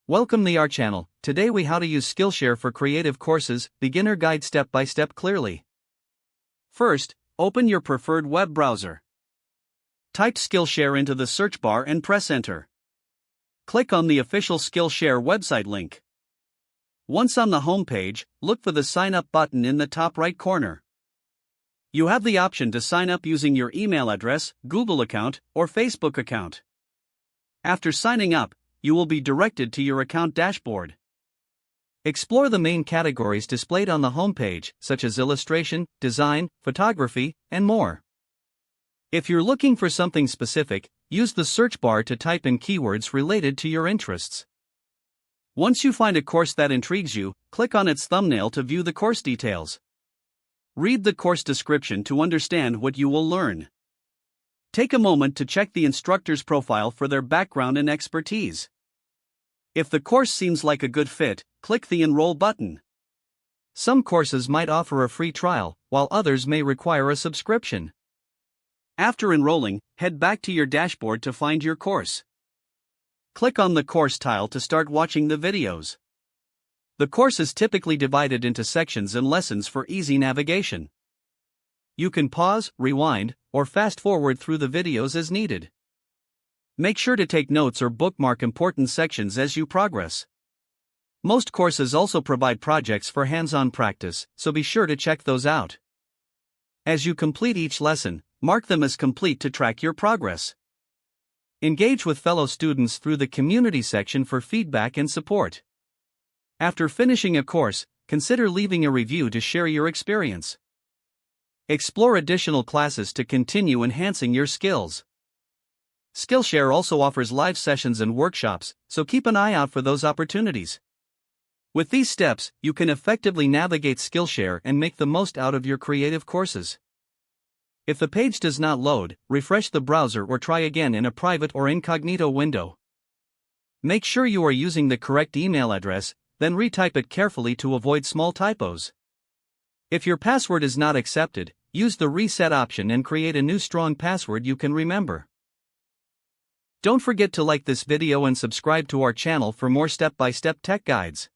Welcome to our channel. Today we how to use Skillshare for creative courses, beginner guide step by step clearly. First, open your preferred web browser. Type Skillshare into the search bar and press enter. Click on the official Skillshare website link. Once on the home page, look for the sign up button in the top right corner. You have the option to sign up using your email address, Google account, or Facebook account. After signing up, you will be directed to your account dashboard. Explore the main categories displayed on the homepage, such as illustration, design, photography, and more. If you're looking for something specific, use the search bar to type in keywords related to your interests. Once you find a course that intrigues you, click on its thumbnail to view the course details. Read the course description to understand what you will learn. Take a moment to check the instructor's profile for their background and expertise. If the course seems like a good fit, click the Enroll button. Some courses might offer a free trial, while others may require a subscription. After enrolling, head back to your dashboard to find your course. Click on the course tile to start watching the videos. The course is typically divided into sections and lessons for easy navigation. You can pause, rewind, or fast forward through the videos as needed. Make sure to take notes or bookmark important sections as you progress. Most courses also provide projects for hands-on practice, so be sure to check those out. As you complete each lesson, mark them as complete to track your progress. Engage with fellow students through the community section for feedback and support. After finishing a course, consider leaving a review to share your experience. Explore additional classes to continue enhancing your skills. Skillshare also offers live sessions and workshops, so keep an eye out for those opportunities. With these steps, you can effectively navigate Skillshare and make the most out of your creative courses. If the page does not load, refresh the browser or try again in a private or incognito window. Make sure you are using the correct email address, then retype it carefully to avoid small typos. If your password is not accepted, use the reset option and create a new strong password you can remember. Don't forget to like this video and subscribe to our channel for more step-by-step tech guides.